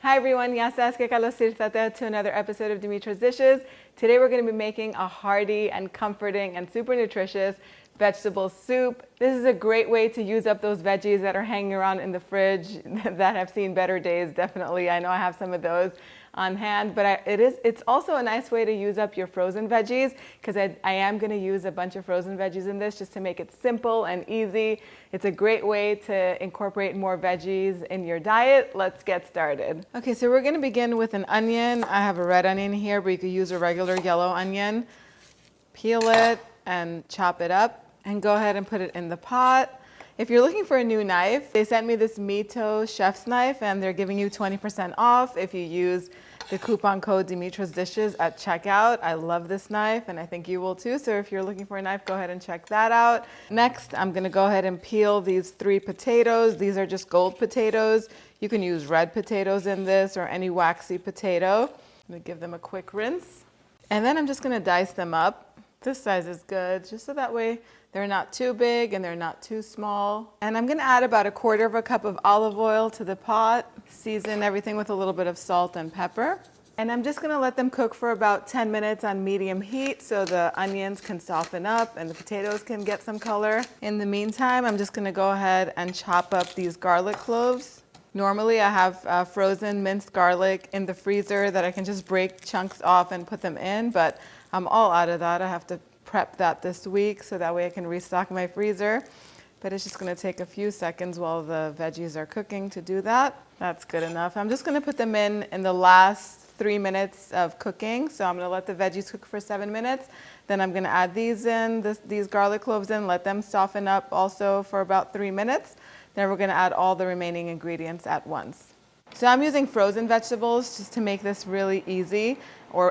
Hi everyone, to another episode of Dimitra's Dishes. Today we're going to be making a hearty and comforting and super nutritious vegetable soup. This is a great way to use up those veggies that are hanging around in the fridge that have seen better days, definitely. I know I have some of those on hand, but it's also a nice way to use up your frozen veggies, because I am going to use a bunch of frozen veggies in this just to make it simple and easy. It's a great way to incorporate more veggies in your diet. Let's get started. Okay, so we're going to begin with an onion. I have a red onion here, but you could use a regular yellow onion. Peel it and chop it up and go ahead and put it in the pot. If you're looking for a new knife, they sent me this Mito chef's knife and they're giving you 20% off if you use the coupon code Dimitra's Dishes at checkout. I love this knife and I think you will too. So if you're looking for a knife, go ahead and check that out. Next, I'm gonna go ahead and peel these 3 potatoes. These are just gold potatoes. You can use red potatoes in this or any waxy potato. I'm gonna give them a quick rinse. And then I'm just gonna dice them up. This size is good, just so that way they're not too big and they're not too small. And I'm gonna add about 1/4 cup of olive oil to the pot. Season everything with a little bit of salt and pepper. And I'm just gonna let them cook for about 10 minutes on medium heat so the onions can soften up and the potatoes can get some color. In the meantime, I'm just gonna go ahead and chop up these garlic cloves. Normally I have frozen minced garlic in the freezer that I can just break chunks off and put them in, but I'm all out of that. I have to prep that this week so that way I can restock my freezer. But it's just gonna take a few seconds while the veggies are cooking to do that. That's good enough. I'm just gonna put them in the last 3 minutes of cooking. So I'm gonna let the veggies cook for 7 minutes. Then I'm gonna add these garlic cloves in, let them soften up also for about 3 minutes. Then we're gonna add all the remaining ingredients at once. So I'm using frozen vegetables just to make this really easy,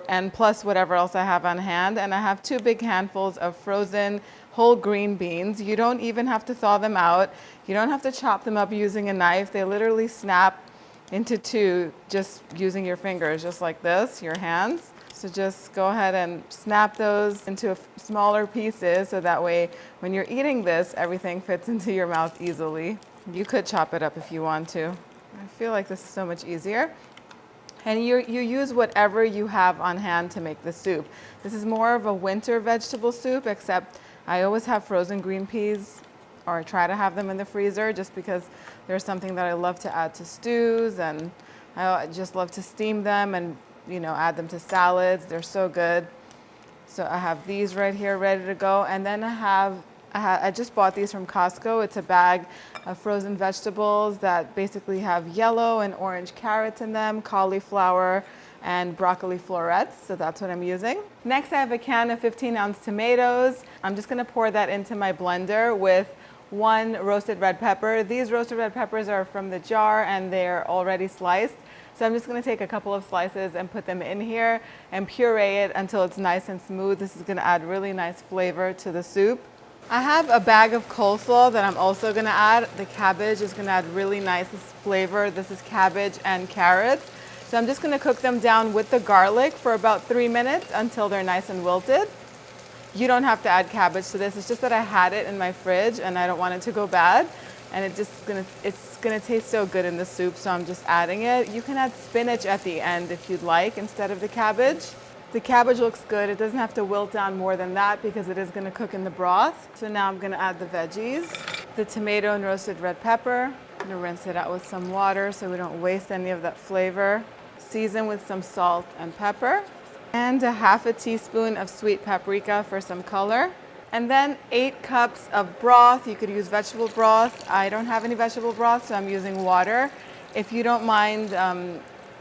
and plus whatever else I have on hand. And I have 2 big handfuls of frozen whole green beans. You don't even have to thaw them out. You don't have to chop them up using a knife. They literally snap into 2 just using your fingers, just like this, your hands. So just go ahead and snap those into smaller pieces so that way when you're eating this, everything fits into your mouth easily. You could chop it up if you want to. I feel like this is so much easier. And you use whatever you have on hand to make the soup. This is more of a winter vegetable soup, except I always have frozen green peas, or I try to have them in the freezer just because they're something that I love to add to stews, and I just love to steam them and add them to salads. They're so good. So I have these right here ready to go. And then I just bought these from Costco. It's a bag of frozen vegetables that basically have yellow and orange carrots in them, cauliflower, and broccoli florets. So that's what I'm using. Next, I have a can of 15-ounce tomatoes. I'm just gonna pour that into my blender with 1 roasted red pepper. These roasted red peppers are from the jar and they're already sliced. So I'm just gonna take a couple of slices and put them in here and puree it until it's nice and smooth. This is gonna add really nice flavor to the soup. I have a bag of coleslaw that I'm also gonna add. The cabbage is gonna add really nice flavor. This is cabbage and carrots. So I'm just gonna cook them down with the garlic for about 3 minutes until they're nice and wilted. You don't have to add cabbage to this. It's just that I had it in my fridge and I don't want it to go bad. And it's gonna taste so good in the soup, so I'm just adding it. You can add spinach at the end if you'd like instead of the cabbage. The cabbage looks good. It doesn't have to wilt down more than that because it is gonna cook in the broth. So now I'm gonna add the veggies, the tomato and roasted red pepper. I'm gonna rinse it out with some water so we don't waste any of that flavor. Season with some salt and pepper. And 1/2 teaspoon of sweet paprika for some color. And then 8 cups of broth. You could use vegetable broth. I don't have any vegetable broth, so I'm using water. If you don't mind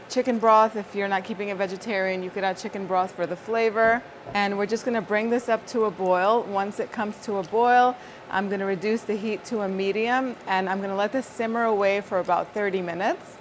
chicken broth, if you're not keeping it vegetarian, you could add chicken broth for the flavor. And we're just gonna bring this up to a boil. Once it comes to a boil, I'm gonna reduce the heat to a medium and I'm gonna let this simmer away for about 30 minutes.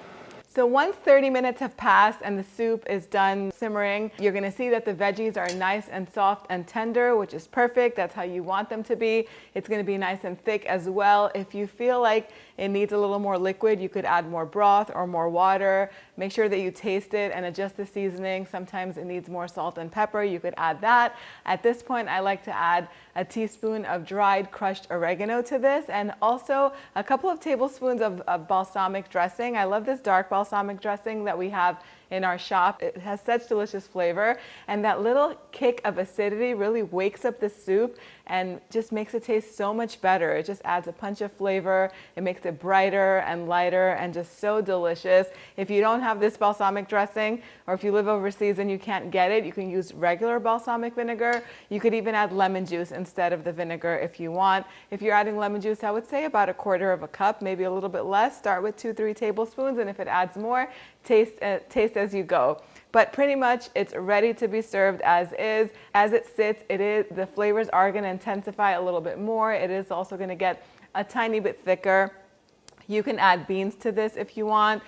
So once 30 minutes have passed and the soup is done simmering, you're gonna see that the veggies are nice and soft and tender, which is perfect. That's how you want them to be. It's gonna be nice and thick as well. If you feel like it needs a little more liquid, you could add more broth or more water. Make sure that you taste it and adjust the seasoning. Sometimes it needs more salt and pepper. You could add that. At this point, I like to add a teaspoon of dried crushed oregano to this, and also a couple of tablespoons of balsamic dressing. I love this dark balsamic dressing that we have in our shop. It has such delicious flavor, and that little kick of acidity really wakes up the soup and just makes it taste so much better. It just adds a punch of flavor. It makes it brighter and lighter and just so delicious. If you don't have this balsamic dressing, or if you live overseas and you can't get it, you can use regular balsamic vinegar. You could even add lemon juice instead of the vinegar if you want. If you're adding lemon juice, I would say about 1/4 cup, maybe a little bit less. Start with 2-3 tablespoons, and if it adds more, taste as you go. But pretty much it's ready to be served as is. As it sits, the flavors are going to intensify a little bit more. It is also going to get a tiny bit thicker. You can add beans to this if you want.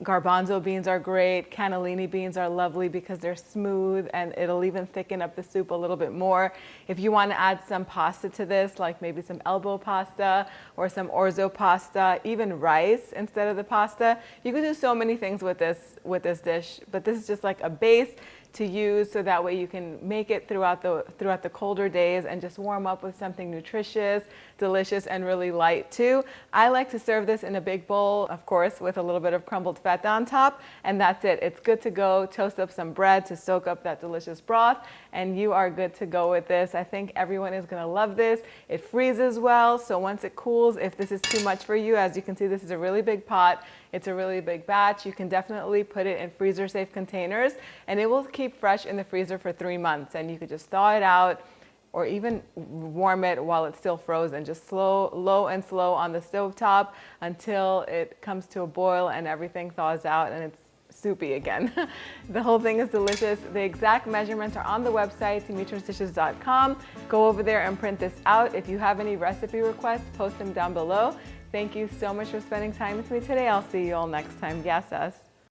Garbanzo beans are great. Cannellini beans are lovely because they're smooth, and it'll even thicken up the soup a little bit more. If you want to add some pasta to this, like maybe some elbow pasta or some orzo pasta, even rice instead of the pasta, you can do so many things with this dish. But this is just like a base to use, so that way you can make it throughout the colder days and just warm up with something nutritious, delicious, and really light too. I like to serve this in a big bowl, of course, with a little bit of crumbled feta on top, and that's it. It's good to go. Toast up some bread to soak up that delicious broth, and you are good to go with this. I think everyone is gonna love this. It freezes well, so once it cools, if this is too much for you, as you can see, this is a really big pot. It's a really big batch. You can definitely put it in freezer safe containers, and it will keep fresh in the freezer for 3 months. And you could just thaw it out or even warm it while it's still frozen. Just low and slow on the stovetop until it comes to a boil and everything thaws out and it's soupy again. The whole thing is delicious. The exact measurements are on the website, dimitrasdishes.com. Go over there and print this out. If you have any recipe requests, post them down below. Thank you so much for spending time with me today. I'll see you all next time. Gracias.